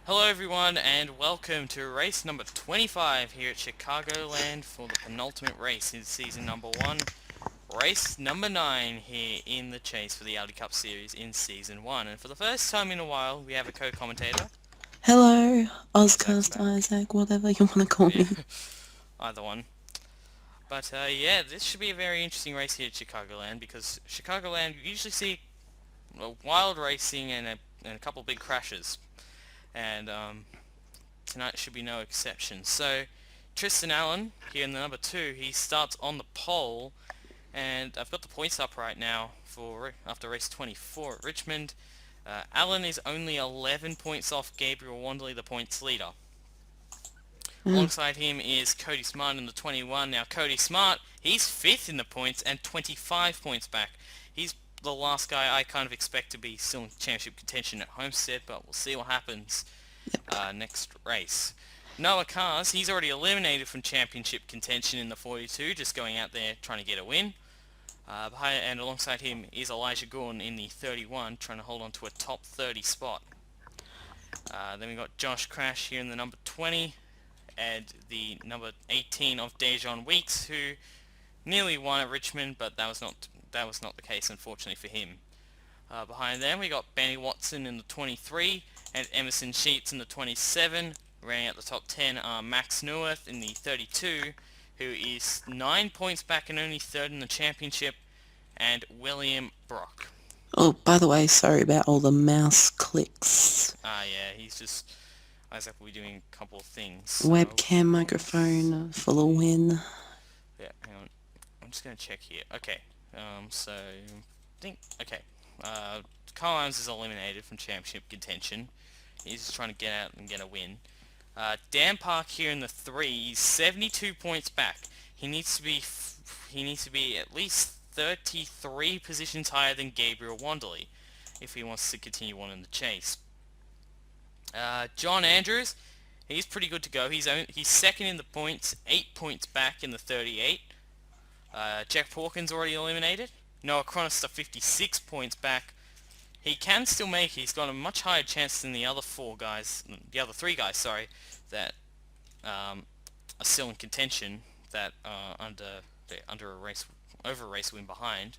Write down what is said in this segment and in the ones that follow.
Hello everyone and welcome to race number 25 here at Chicagoland for the penultimate race in season number 1. Race number 9 here in the chase for the Aldi Cup series in season 1. And for the first time in a while we have a co-commentator. Hello, Isaac's Ozcast, back. Isaac, whatever you want to call Yeah, me. either one. But yeah, this should be a very interesting race here at Chicagoland because Chicagoland you usually see wild racing and a couple big crashes. And tonight should be no exception. So Tristan Allen here in the number 2, he starts on the pole, and I've got the points up right now for after race 24 at Richmond. Allen is only 11 points off Gabriel Wanderley, the points leader. Mm. Alongside him is Cody Smart in the 21. Now Cody Smart, he's 5th in the points and 25 points back. He's the last guy I kind of expect to be still in championship contention at Homestead, but we'll see what happens next race. Noah Kars, he's already eliminated from championship contention in the 42, just going out there trying to get a win. And alongside him is Elijah Gordon in the 31, trying to hold on to a top 30 spot. Then we got Josh Crash here in the number 20, and the number 18 of Dejon Weeks, who nearly won at Richmond, but that was not the case, unfortunately for him. Behind them we got Benny Watson in the 23 and Emerson Sheets in the 27. Running out the top 10 are Max Neuwirth in the 32, who is 9 points back and only 3rd in the championship, and William Brock. Oh, by the way, sorry about all the mouse clicks. Yeah, he's just... Isaac will be doing a couple of things. So, Webcam microphone for the win. yeah, hang on. I'm just going to check here. Okay, so... Okay. Carl Adams is eliminated from championship contention. He's just trying to get out and get a win. Dan Park here in the 3, he's 72 points back. He needs to be at least 33 positions higher than Gabriel Wanderley if he wants to continue on in the chase. John Andrews, he's pretty good to go. He's 2nd in the points, 8 points back in the 38. Jack Porkins already eliminated. Noah Chronister 56 points back. He can still make it. He's got a much higher chance than the other 3 guys, that are still in contention, that are under a race over a race win behind.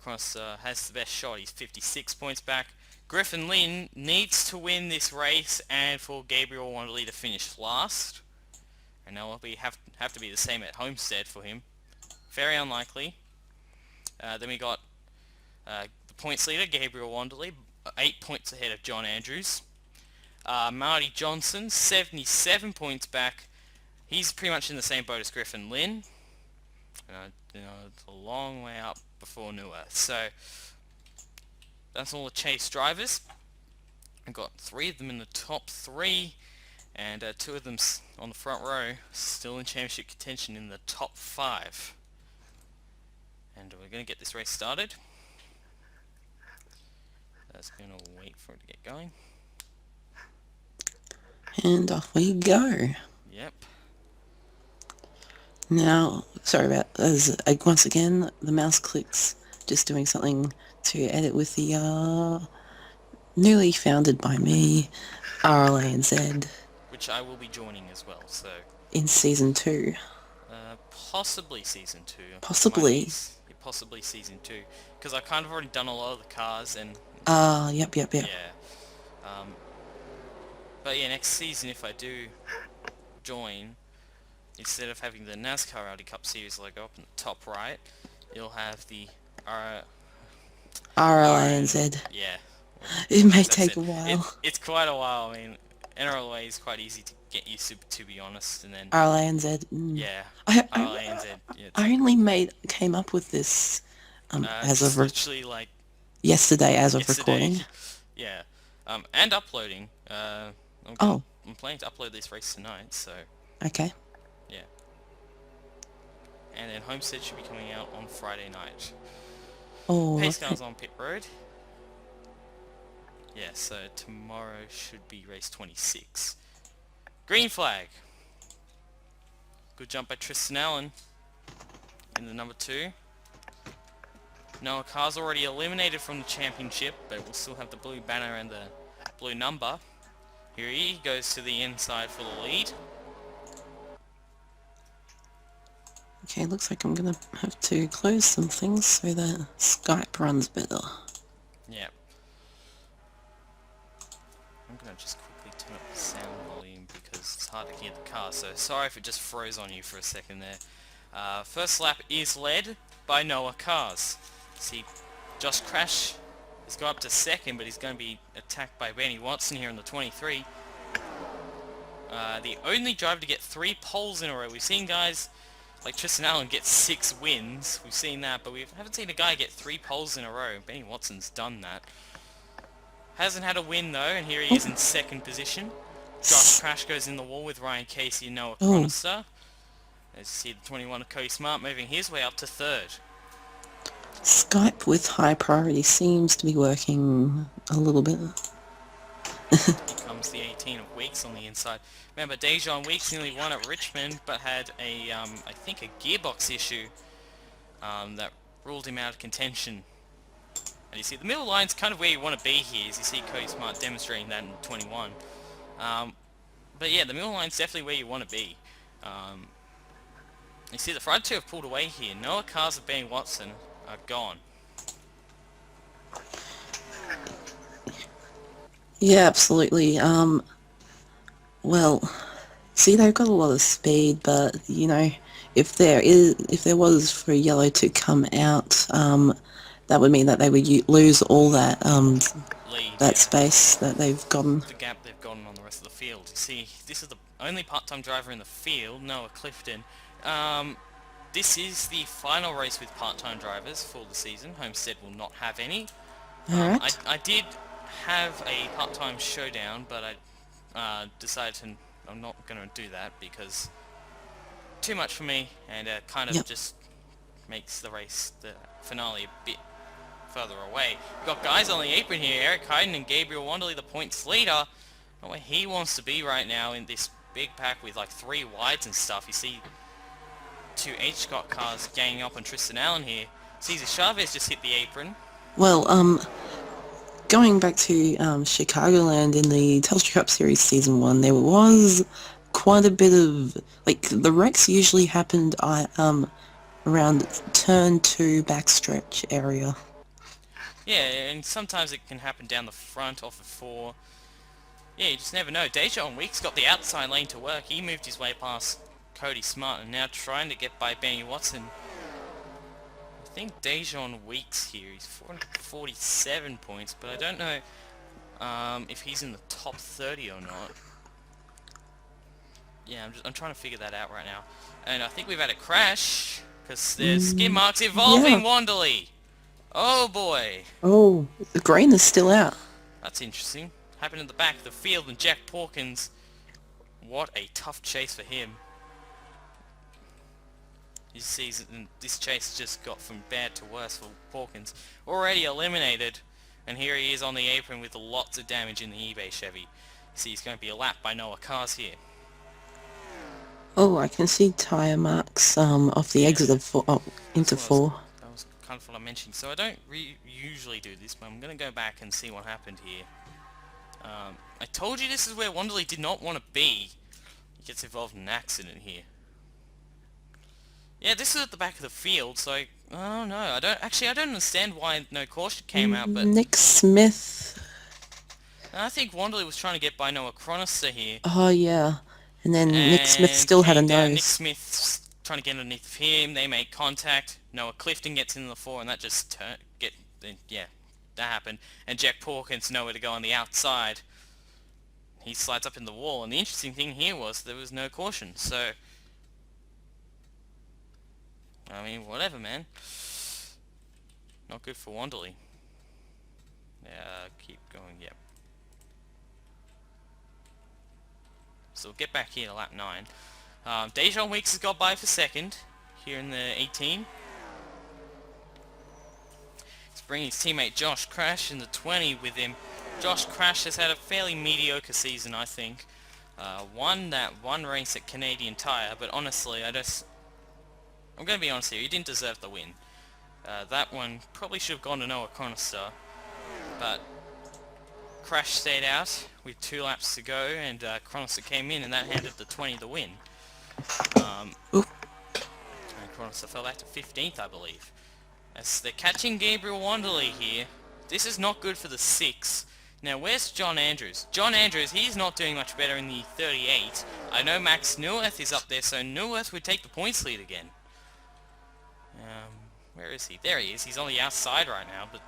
Chronister has the best shot. He's 56 points back. Griffin Lynn needs to win this race and for Gabriel Wanderley to finish last. And that will have to be the same at Homestead for him. Very unlikely. Then we got the points leader, Gabriel Wanderley, 8 points ahead of John Andrews. Marty Johnson, 77 points back. He's pretty much in the same boat as Griffin Lynn. It's a long way up before Neuwirth. So that's all the chase drivers. I've got 3 of them in the top 3, and 2 of them on the front row, still in championship contention in the top 5. And we're going to get this race started. That's going to wait for it to get going. And off we go. Yep. Now, sorry about once again, the mouse clicks. Just doing something to edit with the newly founded by me, RLANZ. Which I will be joining as well, so... In Season 2. Possibly Season 2. Possibly. Possibly Season 2. Because I've kind of already done a lot of the cars and... Yep. Yeah. But yeah, next season if I do join, instead of having the NASCAR Audi Cup Series logo up in the top right, you'll have the RLANZ. Yeah. It may As I take said, a while. It's quite a while. I mean, NRLA is quite easy to get used to be honest, and then... RLANZ. Yeah. I RLANZ. Yeah, I only came up with this as of literally like yesterday as of yesterday. recording. Yeah. And uploading. Oh, I'm planning to upload this race tonight, so okay. yeah. And then Homestead should be coming out on Friday night. Oh, Pace okay. Car's on pit road. Yeah, so tomorrow should be race 26. Green flag. Good jump by Tristan Allen in the number 2. Noah Carr's already eliminated from the championship, but we'll still have the blue banner and the blue number. Here he goes to the inside for the lead. Okay, looks like I'm gonna have to close some things so that Skype runs better. Yep. I'm gonna just quickly turn up the sound volume because it's hard to hear the car, so sorry if it just froze on you for a second there. First lap is led by Noah Cars. See, Josh Crash has got up to second, but he's going to be attacked by Benny Watson here in the 23. The only driver to get 3 poles in a row. We've seen guys like Tristan Allen get 6 wins. We've seen that, but we haven't seen a guy get 3 poles in a row. Benny Watson's done that. Hasn't had a win though, and here he is in second position. Josh Crash goes in the wall with Ryan Casey and Noah Oh, Chronister. As you see, the 21 of Cody Smart moving his way up to third. Skype with high priority seems to be working a little bit. Here comes the 18 of Weeks on the inside. Remember, Dejon Weeks nearly won at Richmond, but had a, I think, a gearbox issue that ruled him out of contention. And you see, the middle line's kind of where you want to be here, as you see Cody Smart demonstrating that in 21. But yeah, the middle line's definitely where you want to be. You see, the front two have pulled away here. Noah Cars and Benny Watson are gone. Yeah, absolutely. Well, see, they've got a lot of speed, but you know, if there was for yellow to come out, that would mean that they would lose all that Lead, that yeah. space that they've gotten. The gap they've gotten on the rest of the field. You see, this is the only part-time driver in the field, Noah Clifton. This is the final race with part-time drivers for the season. Homestead will not have any. Alright. I did have a part-time showdown, but I decided I'm not going to do that because too much for me, and it kind of Yep. just makes the race, the finale, a bit further away. We've got guys on the apron here, Eric Hayden and Gabriel Wanderley, the points leader. Not where he wants to be right now in this big pack with like 3 wides and stuff. You see 2 H. Scott cars ganging up on Tristan Allen here. Cesar Chavez just hit the apron. Well, going back to Chicagoland in the Telstra Cup Series Season 1, there was quite a bit of, like, the wrecks usually happened around turn 2 backstretch area. Yeah, and sometimes it can happen down the front off of 4. Yeah, you just never know. Dejon Weeks got the outside lane to work. He moved his way past Cody Smart and now trying to get by Benny Watson. I think Dejon Weeks here, he's 447 points, but I don't know if he's in the top 30 or not. Yeah, I'm trying to figure that out right now. And I think we've had a crash, because there's skid marks involving yeah. Wanderley. Oh boy. Oh, the green is still out. That's interesting. Happened in the back of the field, and Jack Pawkins, what a tough chase for him. You see, this chase just got from bad to worse for Pawkins. Already eliminated, and here he is on the apron with lots of damage in the eBay Chevy. See, he's going to be lapped by Noah Cars here. Oh, I can see tyre marks off the exit of into 4. That was kind of what I mentioned. So I don't usually do this, but I'm going to go back and see what happened here. I told you this is where Wanderley did not want to be. He gets involved in an accident here. Yeah, this is at the back of the field, so I don't know. I don't understand why no caution came out, but Nick Smith. I think Wanderley was trying to get by Noah Chronister here. Oh, yeah. And then Nick Smith And still had a came down. nose. Nick Smith's trying to get underneath of him. They make contact. Noah Clifton gets in the 4, and that just yeah, that happened. And Jack Pawkins nowhere to go on the outside. He slides up in the wall, and the interesting thing here was there was no caution. So, I mean, whatever, man. Not good for Wanderley. Yeah, keep going. Yep. So we'll get back here to lap 9. Dejon Weeks has got by for second here in the 18. He's bringing his teammate Josh Crash in the 20 with him. Josh Crash has had a fairly mediocre season, I think. Won that one race at Canadian Tire, but honestly, I'm going to be honest here, he didn't deserve the win. That one probably should have gone to Noah Chronister, but Crash stayed out with 2 laps to go, and Chronoster came in, and that handed the 20 the win. Ooh. And Chronoster fell back to 15th, I believe. As they're catching Gabriel Wanderley here. This is not good for the 6. Now, where's John Andrews? John Andrews, he's not doing much better in the 38. I know Max Neuwirth is up there, so Neuwirth would take the points lead again. Where is he? There he is. He's on the outside right now, but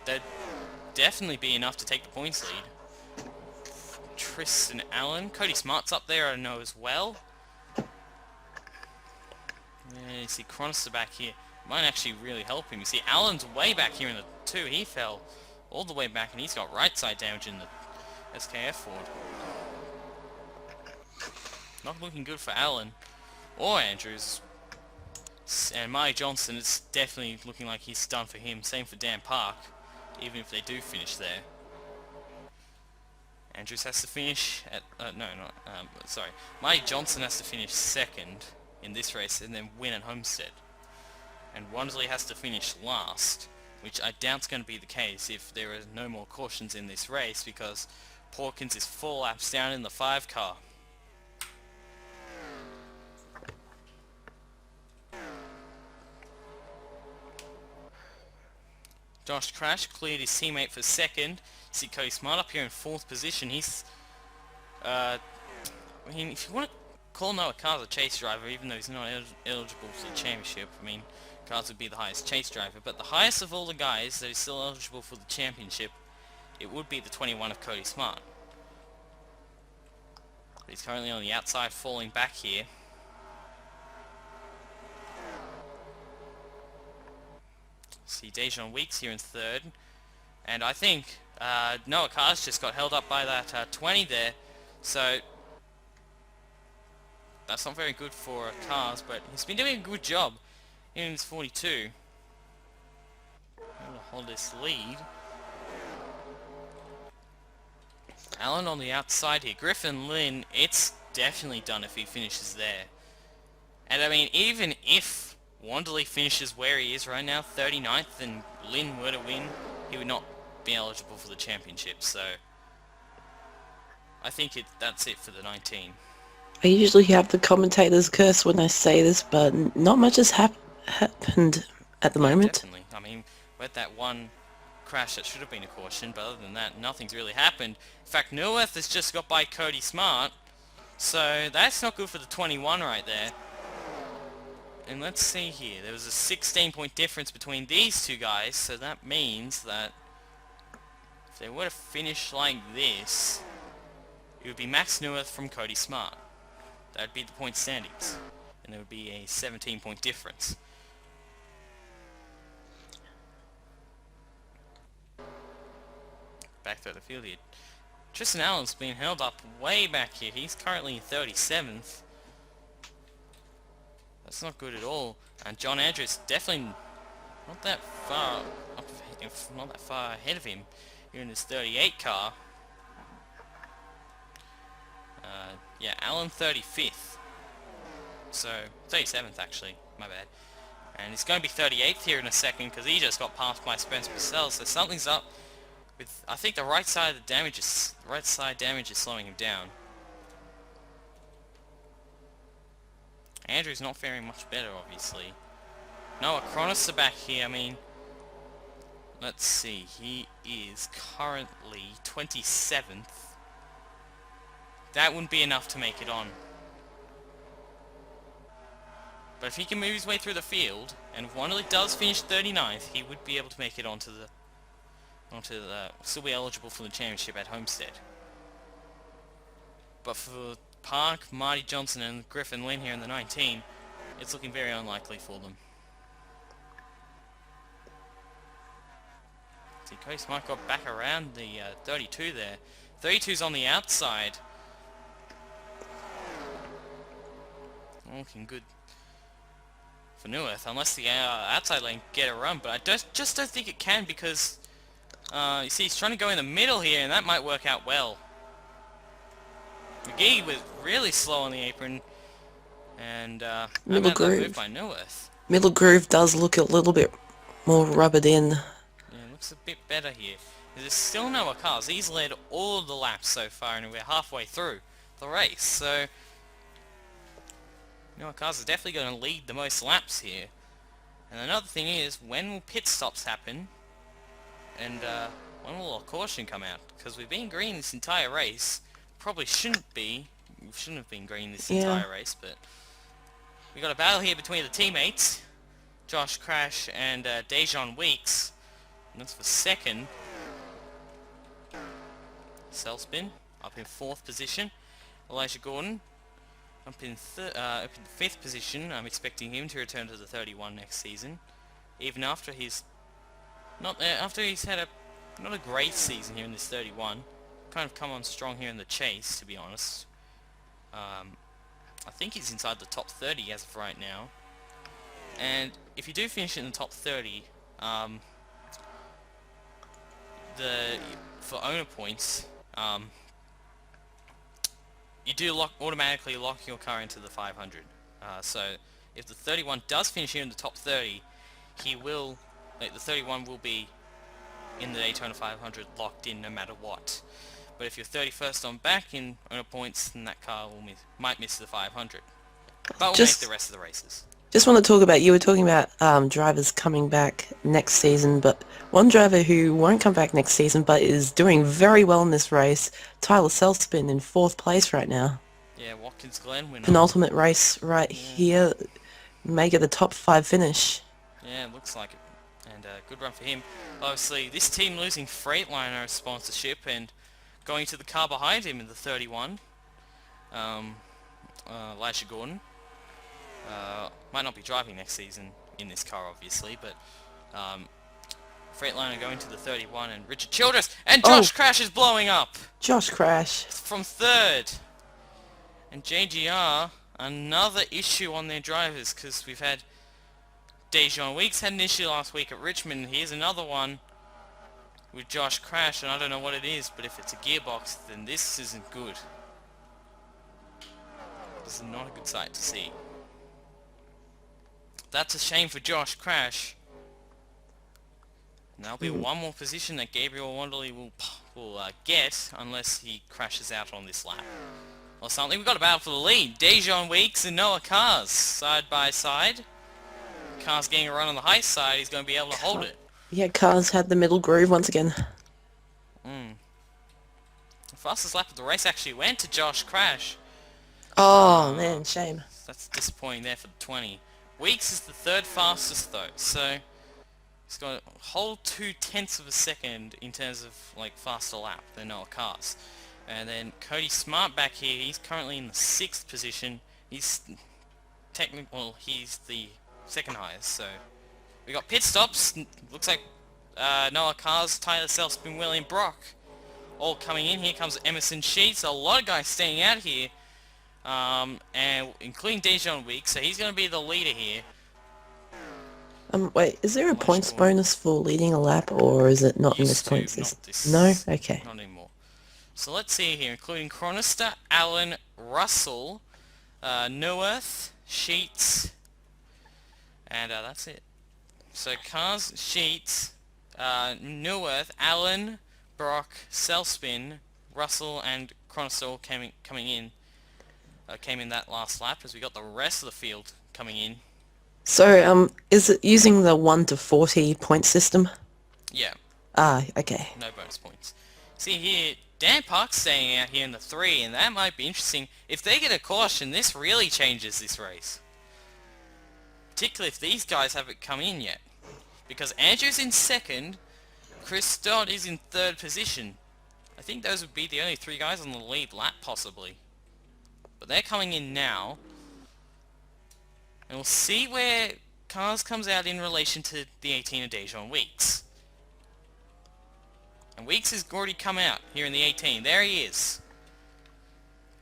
that'd definitely be enough to take the points lead. Tristan Allen. Cody Smart's up there, I know, as well. Yeah, you see Chronister back here. Might actually really help him. You see Allen's way back here in the 2. He fell all the way back, and he's got right side damage in the SKF Ford. Not looking good for Allen or Andrews. And Mike Johnson, it's definitely looking like he's done for him. Same for Dan Park, even if they do finish there. Andrews has to finish at... sorry. Mike Johnson has to finish 2nd in this race and then win at Homestead. And Wanderley has to finish last, which I doubt's going to be the case if there are no more cautions in this race, because Porkins is 4 laps down in the 5 car. Josh Crash cleared his teammate for 2nd. See Cody Smart up here in 4th position. He's, I mean, if you want to call Noah Cars a chase driver, even though he's not eligible for the championship, I mean, Cars would be the highest chase driver, but the highest of all the guys that is still eligible for the championship, it would be the 21 of Cody Smart. But he's currently on the outside, falling back here. See Dejan Weeks here in 3rd, and I think Noah Cars just got held up by that 20 there, so that's not very good for Cars, but he's been doing a good job in his 42. Able to hold this lead. Allen on the outside here. Griffin Lynn, it's definitely done if he finishes there. And I mean, even if Wanderley finishes where he is right now, 39th, and Lynn were to win, he would not be eligible for the championship, so I think that's it for the 19. I usually have the commentator's curse when I say this, but not much has happened at the moment. Definitely. I mean, we had that one crash that should have been a caution, but other than that, nothing's really happened. In fact, Neuwirth has just got by Cody Smart, so that's not good for the 21 right there. And let's see here, there was a 16-point difference between these two guys, so that means that if they were to finish like this, it would be Max Neuwirth from Cody Smart. That would be the point standings, and there would be a 17-point difference. Back to the field here. Tristan Allen's been held up way back here. He's currently in 37th. That's not good at all. And John Andrews definitely not that far up, not that far ahead of him here in his 38 car. Yeah, Allen 35th. So 37th actually, my bad. And he's going to be 38th here in a second because he just got passed by Spence Purcell. So something's up with, I think the right side damage is slowing him down. Andrew's not faring much better, obviously. Noah Chronister back here, I mean, let's see, he is currently 27th. That wouldn't be enough to make it on. But if he can move his way through the field, and if Wanderley does finish 39th, he would be able to make it still be eligible for the championship at Homestead. But for Park, Marty Johnson and Griffin Lynn here in the 19, it's looking very unlikely for them. See, Cody Smart got back around the 32 there. 32's on the outside. Looking good for Neuwirth, unless the outside lane get a run, but I just don't think it can because you see he's trying to go in the middle here, and that might work out well. McGee was really slow on the apron, and Middle groove. Moved by Neuwirth. Middle groove does look a little bit more rubbered in. Yeah, it looks a bit better here. There's still no cars. He's led all of the laps so far, and we're halfway through the race. So, Noah Cars is definitely going to lead the most laps here. And another thing is, when will pit stops happen? And when will a caution come out? Because we've been green this entire race. Probably shouldn't be. We shouldn't have been green this Yeah. entire race, but we got a battle here between the teammates, Josh Crash and Dejon Weeks. And that's for second. Cellspin up in 4th position. Elijah Gordon up in 5th position. I'm expecting him to return to the 31 next season, even after he's had not a great season here in this 31. Kind of come on strong here in the chase, to be honest. I think he's inside the top 30 as of right now. And if you do finish in the top 30, for owner points, you do automatically lock your car into the 500. So if the 31 does finish here in the top 30, the 31 will be in the Daytona 500 locked in no matter what. But if you're 31st on back in owner points, then that car might miss the 500. But we'll make the rest of the races. Just want to talk about, you were talking about drivers coming back next season, but one driver who won't come back next season but is doing very well in this race, Tyler Selspin, in 4th place right now. Yeah, Watkins Glen winner. Penultimate race right here, may get the top 5 finish. Yeah, it looks like it. And good run for him. Obviously, this team losing Freightliner sponsorship and going to the car behind him in the 31, Elijah Gordon. Might not be driving next season in this car, obviously, but Freightliner going to the 31, and Richard Childress, and Josh Crash is blowing up! Josh Crash. From 3rd. And JGR, another issue on their drivers, because we've had Dejon Weeks had an issue last week at Richmond, and here's another one with Josh Crash, and I don't know what it is, but if it's a gearbox, then this isn't good. This is not a good sight to see. That's a shame for Josh Crash. And there'll be one more position that Gabriel Wanderley will get, unless he crashes out on this lap or something. We've got a battle for the lead. Dejon Weeks and Noah Cars, side by side. Cars getting a run on the high side, he's going to be able to hold it. Yeah, Cars had the middle groove once again. The fastest lap of the race actually went to Josh Crash. Oh, man, shame. That's disappointing there for the 20. Weeks is the 3rd fastest though, so he's got a whole 0.2 of a second in terms of faster lap than Noah Cars. And then Cody Smart back here, he's currently in the 6th position. He's he's the 2nd highest, so we got pit stops. Looks like Noah Cars, Tyler Selspin, William Brock all coming in. Here comes Emerson Sheets. A lot of guys staying out here. And including Dejon Weeks, so he's going to be the leader here. Wait, is there a points bonus for leading a lap, or is it not in this point system? No? Okay. Not anymore. So let's see here, including Chronister, Allen, Russell, Neuwirth, Sheets, and that's it. So Cars, Sheets, Neuwirth, Allen, Brock, Selspin, Russell, and Chronister coming in. Came in that last lap, as we got the rest of the field coming in. So, is it using the 1 to 40 point system? Yeah. Ah, okay. No bonus points. See here, Dan Park's staying out here in the 3, and that might be interesting. If they get a caution, this really changes this race. Particularly if these guys haven't come in yet. Because Andrew's in 2nd, Chris Dodd is in 3rd position. I think those would be the only 3 guys on the lead lap, possibly. But they're coming in now. And we'll see where Cars comes out in relation to the 18 of Dejon Weeks. And Weeks has already come out here in the 18. There he is.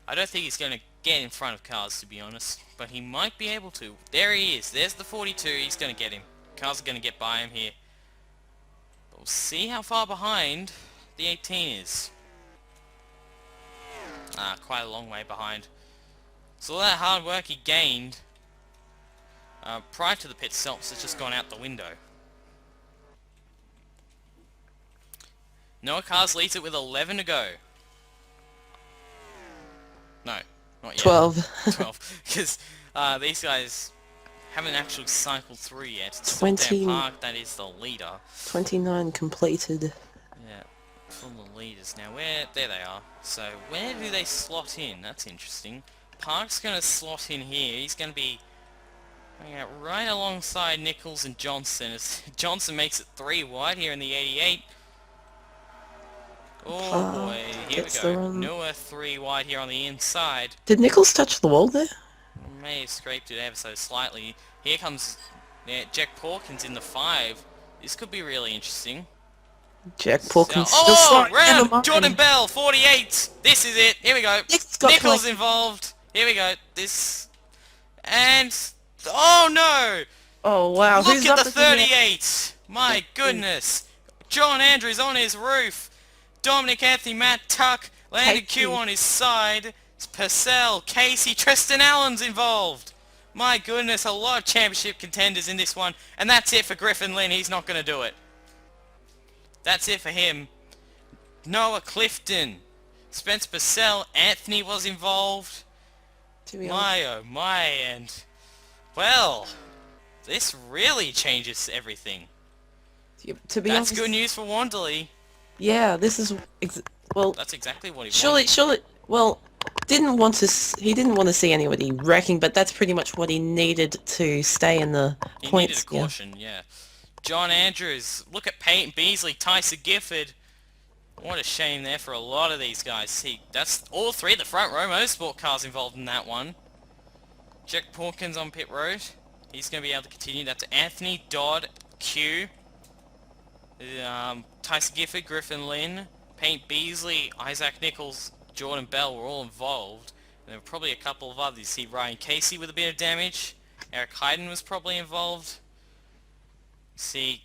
I don't think he's going to get in front of Cars, to be honest. But he might be able to. There he is. There's the 42. He's going to get him. Cars are going to get by him here. But we'll see how far behind the 18 is. Quite a long way behind. So all that hard work he gained prior to the pit stops has just gone out the window. Noah Cars leads it with 11 to go. No, not yet. 12. 12. Because these guys haven't actually cycled through yet. It's still Dan 20, Park that is the leader. 29 completed. Yeah, from the leaders. Now, there they are. So, where do they slot in? That's interesting. Park's going to slot in here. He's going to be right alongside Nichols and Johnson. As Johnson makes it 3 wide here in the 88. Oh Park boy, here we gets the go. run. Noah 3 wide here on the inside. Did Nichols touch the wall there? May have scraped it ever so slightly. Here comes Jack Pawkins in the 5. This could be really interesting. Jack Pawkins still Oh, slowing. Never round! mind. Jordan Bell, 48! This is it. Here we go. Nichols got Nichols played. involved. Here we go. This... And... Oh no! Oh wow, Look who's at up the at the net? 38! My goodness! John Andrews on his roof. Dominic Anthony, Matt Tuck, Landon Q Casey. on his side. It's Purcell, Casey, Tristan Allen's involved. My goodness, a lot of championship contenders in this one. And that's it for Griffin Lynn. He's not going to do it. That's it for him. Noah Clifton, Spence Purcell, Anthony was involved. To be honest. My oh my, and... Well, this really changes everything. To be That's honest. good news for Wanderley. Yeah, this is well. That's exactly what he Surely, well, he didn't want to see anybody wrecking, but that's pretty much what he needed to stay in the He needed points. a caution, yeah. John Andrews, look at Peyton Beasley, Tyson Gifford. What a shame there for a lot of these guys. See, that's all 3 of the front row motorsport cars involved in that one. Jack Pawkins on pit road. He's going to be able to continue. That's Anthony, Dodd, Q, Tyson Gifford, Griffin Lynn, Peyton Beasley, Isaac Nichols, Jordan Bell were all involved. And there were probably a couple of others. See Ryan Casey with a bit of damage. Eric Hayden was probably involved. See,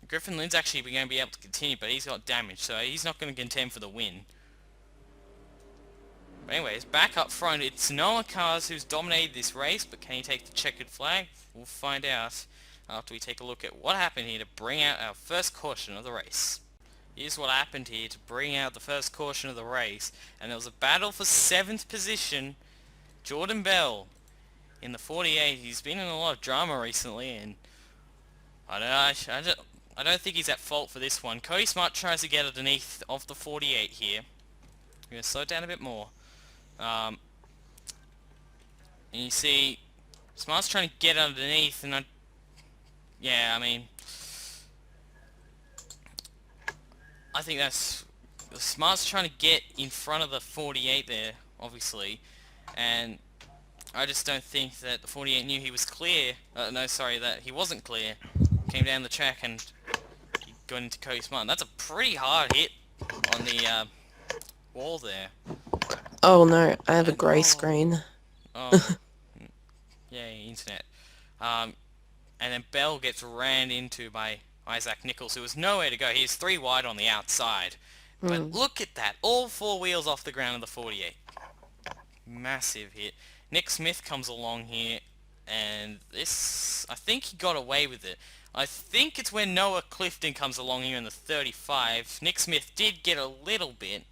Griffin Lynn's actually going to be able to continue, but he's got damage, so he's not going to contend for the win. But anyways, back up front, it's Noah Cars who's dominated this race, but can he take the checkered flag? We'll find out after we take a look at what happened here to bring out our first caution of the race. Here's what happened here to bring out the first caution of the race, and there was a battle for 7th position. Jordan Bell in the 48. He's been in a lot of drama recently, and I don't think he's at fault for this one. Cody Smart tries to get underneath of the 48 here. I'm going to slow it down a bit more. And you see, Smart's trying to get underneath, and yeah, I mean, I think that's... Smart's trying to get in front of the 48 there, obviously, and I just don't think that the 48 knew he was clear. No, sorry, that he wasn't clear. Came down the track and he got into Cody Smart. And that's a pretty hard hit on the wall there. Oh no, I have a And, grey screen. Oh, yeah, internet. And then Bell gets ran into by Isaac Nichols, who was nowhere to go. He is 3 wide on the outside. But look at that, all 4 wheels off the ground of the 48. Massive hit. Nick Smith comes along here, and this, I think he got away with it. I think it's when Noah Clifton comes along here in the 35. Nick Smith did get a little bit.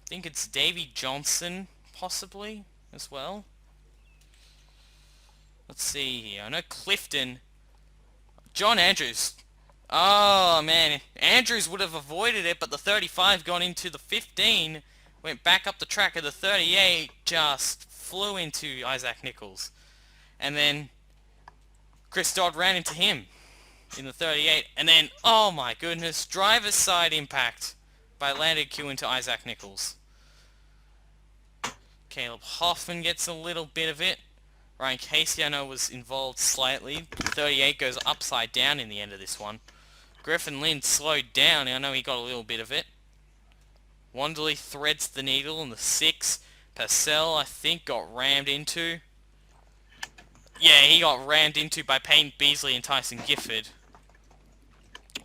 I think it's Davey Johnson, possibly, as well. Let's see here. I know Clifton. John Andrews. Oh, man. Andrews would have avoided it, but the 35 got into the 15. Went back up the track, and the 38 just flew into Isaac Nichols. And then Chris Dodd ran into him in the 38. And then, oh my goodness, driver's side impact by Landon Q into Isaac Nichols. Caleb Hoffman gets a little bit of it. Ryan Casey, I know, was involved slightly. 38 goes upside down in the end of this one. Griffin Lynn slowed down. I know he got a little bit of it. Wanderley threads the needle in the 6. Purcell, I think, got rammed into. Yeah, he got rammed into by Peyton Beasley and Tyson Gifford.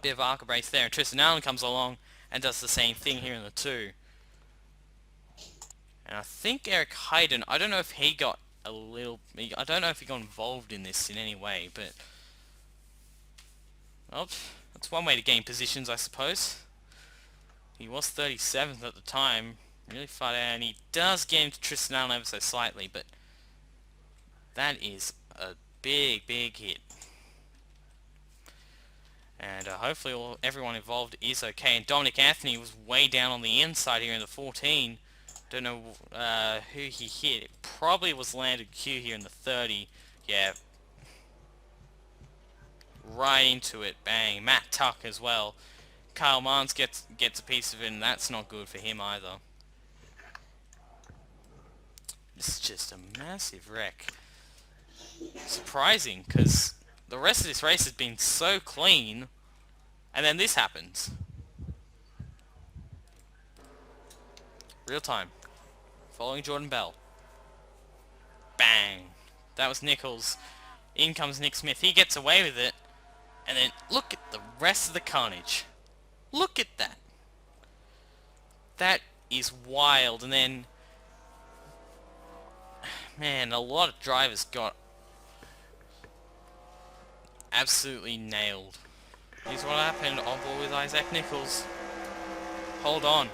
Bit of arc race there. And Tristan Allen comes along and does the same thing here in the 2. And I think Eric Hayden, I don't know if he got a little... I don't know if he got involved in this in any way, but... Well, that's one way to gain positions, I suppose. He was 37th at the time, really far down, and he does get into Tristan Allen ever so slightly, but that is a big, big hit. And hopefully everyone involved is okay. And Dominic Anthony was way down on the inside here in the 14. Don't know who he hit. It probably was landed Q here in the 30. Yeah. Right into it. Bang. Matt Tuck as well. Kyle Mans gets a piece of it, and that's not good for him either. This is just a massive wreck. Surprising, because the rest of this race has been so clean, and then this happens. Real time. Following Jordan Bell. Bang. That was Nichols. In comes Nick Smith. He gets away with it. And then look at the rest of the carnage. Look at that. That is wild. And then, man, a lot of drivers got absolutely nailed. Here's what happened on board with Isaac Nichols. Hold on.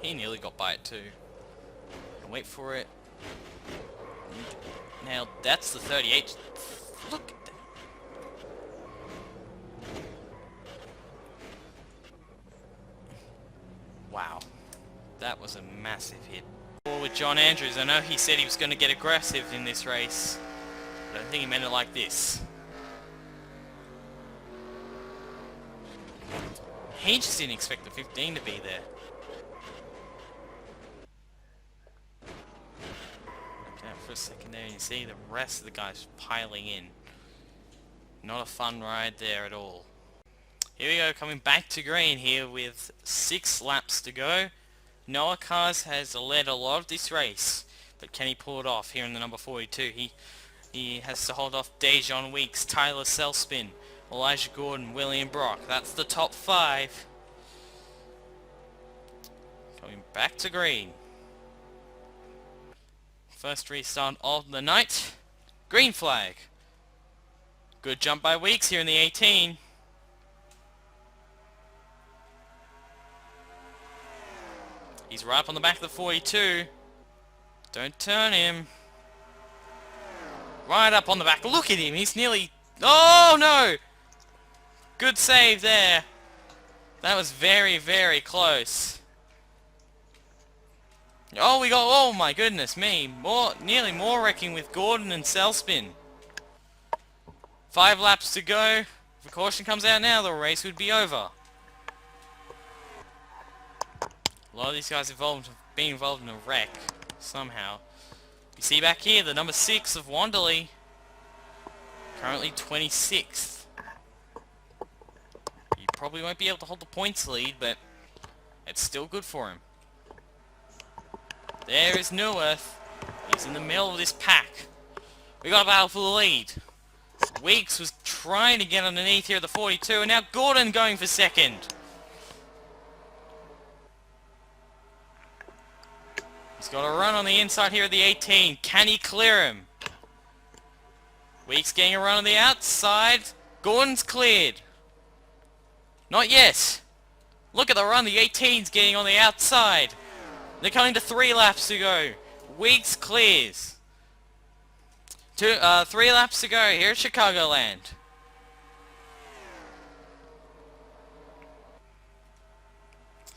He nearly got by it too. And wait for it. Now that's the 38. Look at that. Wow. That was a massive hit. With John Andrews, I know he said he was going to get aggressive in this race. But I don't think he meant it like this. He just didn't expect the 15 to be there. For a second there, and you see the rest of the guys piling in. Not a fun ride there at all. Here we go, coming back to green here with 6 laps to go. Noah Kars has led a lot of this race, but can he pull it off here in the number 42? He has to hold off Dejon Weeks, Tyler Selspin, Elijah Gordon, William Brock. That's the top 5. Coming back to green. First restart of the night. Green flag. Good jump by Weeks here in the 18. He's right up on the back of the 42. Don't turn him. Right up on the back. Look at him. He's nearly... Oh, no! Good save there. That was very, very close. Oh, we got... Oh, my goodness me. Nearly more wrecking with Gordon and Selspin. 5 laps to go. If a caution comes out now, the race would be over. A lot of these guys being involved in a wreck somehow. You see back here the number 6 of Wanderley, currently 26th. He probably won't be able to hold the points lead, but it's still good for him. There is Neuwirth. He's in the middle of this pack. We got a battle for the lead. Weeks was trying to get underneath here at the 42, and now Gordon going for second. He's got a run on the inside here at the 18. Can he clear him? Weeks getting a run on the outside. Gordon's cleared. Not yet. Look at the run the 18's getting on the outside. They're coming to 3 laps to go. Weeks clears. 3 laps to go here at Chicagoland.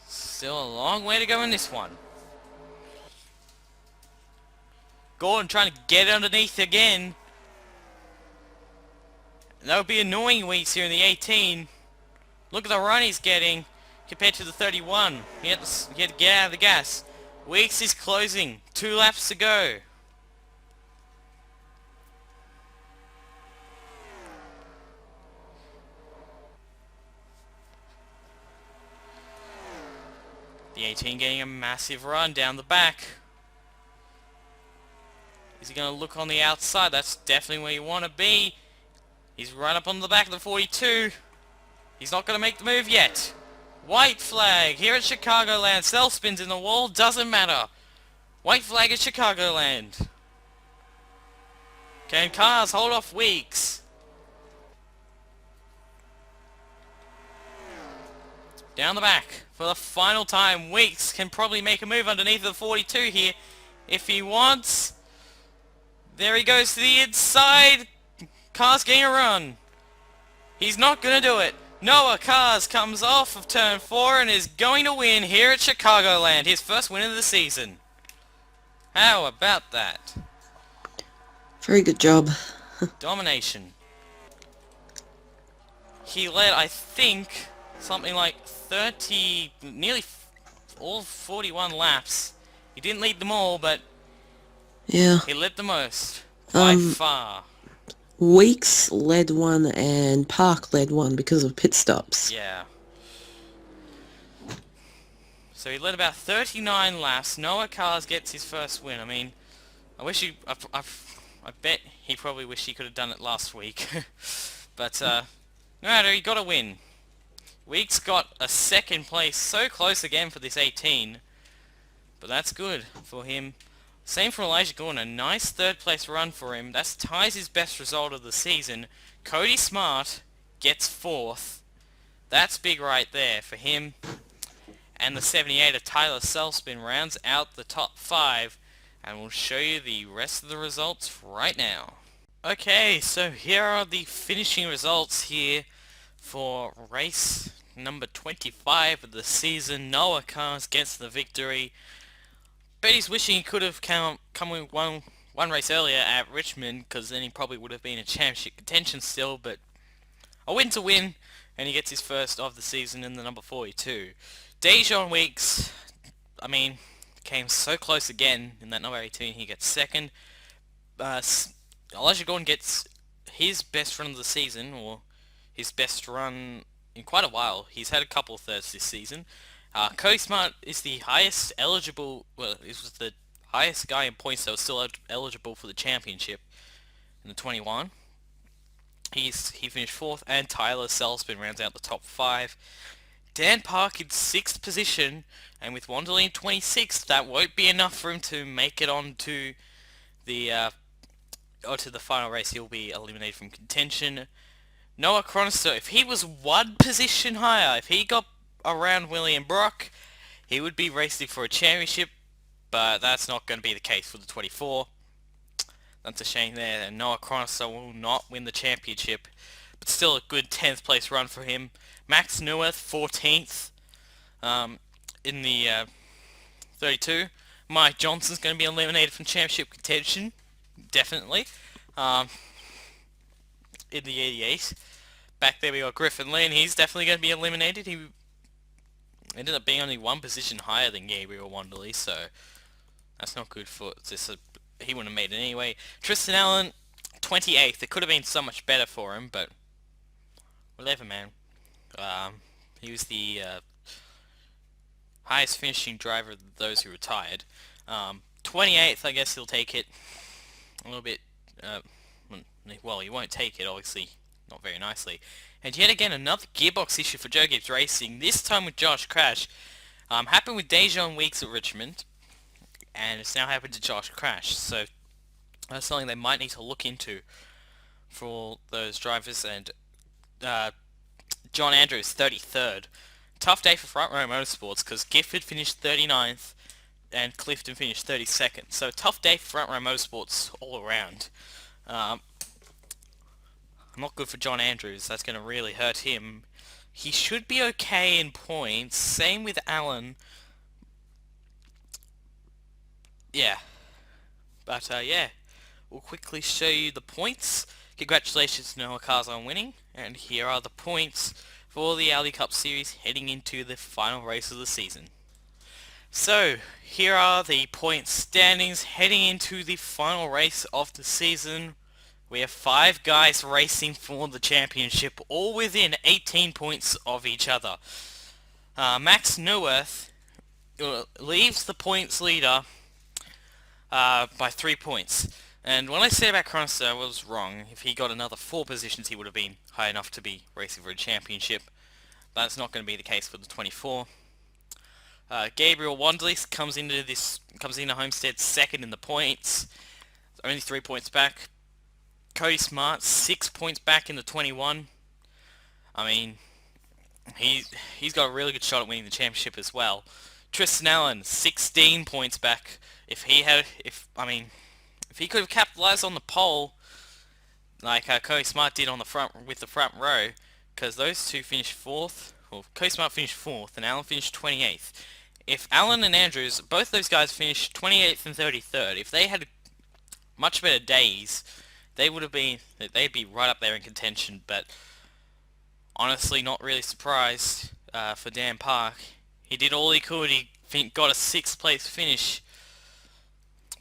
Still a long way to go in this one. Gordon trying to get underneath again. That would be annoying Weeks here in the 18. Look at the run he's getting compared to the 31. He had to get out of the gas. Weeks is closing. 2 laps to go. The 18 getting a massive run down the back. Is he going to look on the outside? That's definitely where you want to be. He's right up on the back of the 42. He's not going to make the move yet. White flag here at Chicagoland. Selspin's in the wall. Doesn't matter. White flag at Chicagoland. Can Cars hold off Weeks? Down the back for the final time. Weeks can probably make a move underneath the 42 here if he wants. There he goes to the inside. Cars getting a run. He's not going to do it. Noah Cars comes off of turn 4 and is going to win here at Chicagoland. His first win of the season. How about that? Very good job. Domination. He led, I think, something like 30, nearly all 41 laps. He didn't lead them all, but Yeah. he led the most. By far. Weeks led one and Park led one because of pit stops. Yeah. So he led about 39 laps. Noah Cars gets his first win. I mean, I wish he... I bet he probably wished he could have done it last week. But, no matter, he got a win. Weeks got a second place. So close again for this 18. But that's good for him. Same for Elijah Gordon. A nice third place run for him. That ties his best result of the season. Cody Smart gets 4th. That's big right there for him. And the 78 of Tyler Selspin rounds out the top 5. And we'll show you the rest of the results right now. Okay, so here are the finishing results here for race number 25 of the season. Noah Cars gets the victory. But he's wishing he could have come with one race earlier at Richmond, because then he probably would have been in championship contention still. But a win's a win, and he gets his first of the season in the number 42. Dejon Weeks, I mean, came so close again in that number 18. He gets second. Elijah Gordon gets his best run of the season, or his best run in quite a while. He's had a couple of thirds this season. Cody Smart is the highest eligible, well, he was the highest guy in points that was still eligible for the championship in the 21. He finished 4th, and Tyler Selspin rounds out the top 5. Dan Park in 6th position, and with Wanderley in 26th, that won't be enough for him to make it on to the final race. He'll be eliminated from contention. Noah Chronister, if he was one position higher, if he got around William Brock, he would be racing for a championship, but that's not going to be the case for the 24. That's a shame there, and Noah Chronister will not win the championship, but still a good 10th place run for him. Max Neuwirth, 14th in the 32. Mike Johnson's going to be eliminated from championship contention, definitely, in the 88. Back there we got Griffin Lee, and he's definitely going to be eliminated. He ended up being only one position higher than Gabriel Wanderley, so that's not good for this. He wouldn't have made it anyway. Tristan Allen, 28th. It could have been so much better for him, but whatever, man. He was the highest finishing driver of those who retired. 28th, I guess he'll take it. A little bit, well, he won't take it, obviously, not very nicely. And yet again, another gearbox issue for Joe Gibbs Racing, this time with Josh Crash. Happened with Dejon Weeks at Richmond, and it's now happened to Josh Crash, so that's something they might need to look into for all those drivers. And John Andrews, 33rd. Tough day for Front Row Motorsports, because Gifford finished 39th, and Clifton finished 32nd. So tough day for Front Row Motorsports all around. Not good for John Andrews. That's going to really hurt him. He should be okay in points. Same with Allen. Yeah. But, yeah. We'll quickly show you the points. Congratulations to Noah Cars on winning. And here are the points for the Aldi Cup Series heading into the final race of the season. So, here are the point standings heading into the final race of the season. We have 5 guys racing for the championship, all within 18 points of each other. Max Neuwirth leaves the points leader by 3 points. And when I said about Chronister, I was wrong. If he got another 4 positions, he would have been high enough to be racing for a championship. That's not going to be the case for the 24. Gabriel Wanderley comes into Homestead second in the points, only 3 points back. Cody Smart 6 points back in the 21. I mean, he's got a really good shot at winning the championship as well. Tristan Allen, 16 points back. If he could have capitalized on the pole like Cody Smart did on the front row, because those two finished fourth. Well, Cody Smart finished fourth, and Allen finished 28th. If Allen and Andrews, both those guys finished 28th and 33rd, if they had much better days, they'd be right up there in contention. But honestly, not really surprised for Dan Park. He did all he could. He got a 6th place finish,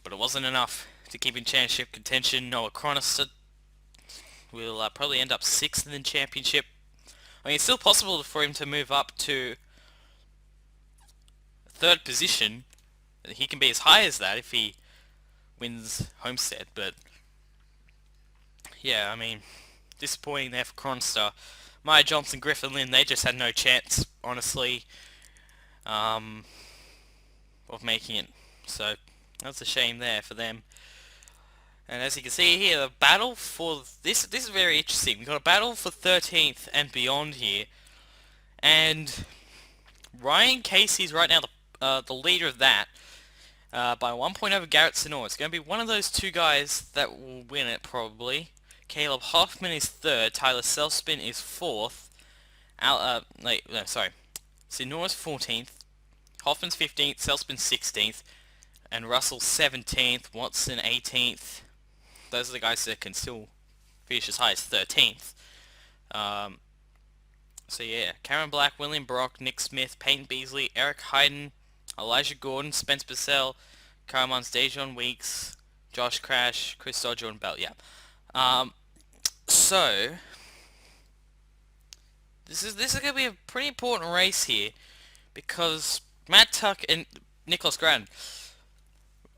but it wasn't enough to keep in championship contention. Noah Chronister will probably end up 6th in the championship. I mean, it's still possible for him to move up to 3rd position. He can be as high as that if he wins Homestead, but yeah, I mean, disappointing there for Chronister. Maya Johnson, Griffin Lynn, they just had no chance, honestly, of making it. So that's a shame there for them. And as you can see here, the battle for this is very interesting. We've got a battle for 13th and beyond here, and Ryan Casey's right now the leader of that by 1 point over Garrett Sinor. It's going to be one of those two guys that will win it probably. Caleb Hoffman is 3rd. Tyler Selspin is 4th. Sinor is 14th. Hoffman's 15th. Selspin 16th. And Russell 17th. Watson 18th. Those are the guys that can still finish as high as 13th. So yeah, Cameron Black, William Brock, Nick Smith, Peyton Beasley, Eric Hayden, Elijah Gordon, Spence Purcell, Caramons, Dejon Weeks, Josh Crash, Chris Dodd, Jordan Bell. Yeah. So this is going to be a pretty important race here, because Matt Tuck and Nicholas Grattan,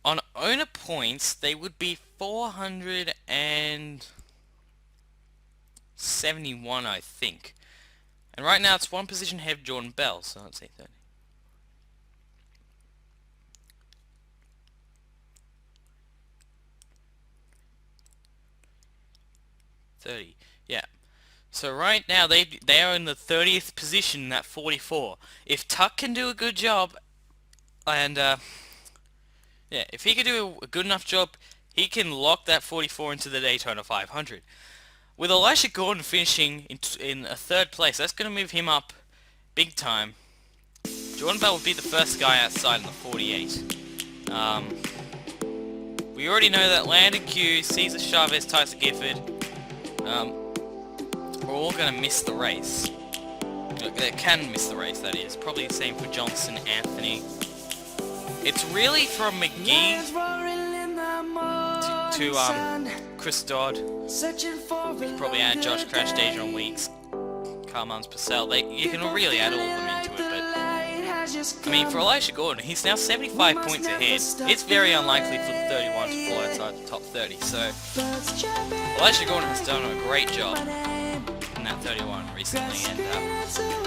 on owner points, they would be 471, I think. And right now it's one position ahead of Jordan Bell, so let's see, 30. Yeah. So right now they are in the 30th position at 44. If Tuck can do a good job, and yeah, if he can do a good enough job, he can lock that 44 into the Daytona 500. With Elisha Gordon finishing in a 3rd place, that's going to move him up big time. Jordan Bell would be the first guy outside in the 48. We already know that Landon Q, Cesar Chavez, Tyson Gifford, we're all going to miss the race. They can miss the race, that is. Probably the same for Johnson, Anthony. It's really from McGee to Chris Dodd. We could probably add Josh Crash, Dejon Weeks, Caramons, Purcell. You can really add all of them into it, but I mean, for Elisha Gordon, he's now 75 points ahead. It's very unlikely for the 31 to fall outside the top 30, so Elisha Gordon has done a great job in that 31 recently, and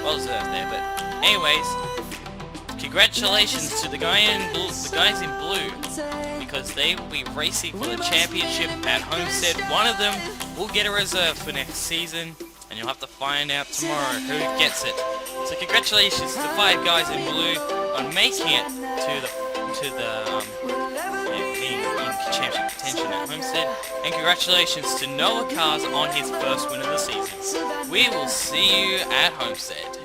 well deserved there. But anyways, congratulations to the guys in blue, because they will be racing for the championship at Homestead. One of them will get a reserve for next season, and you'll have to find out tomorrow who gets it. So congratulations to the 5 guys in blue on making it to the being in championship contention at Homestead, and congratulations to Noah Cars on his first win of the season. We will see you at Homestead.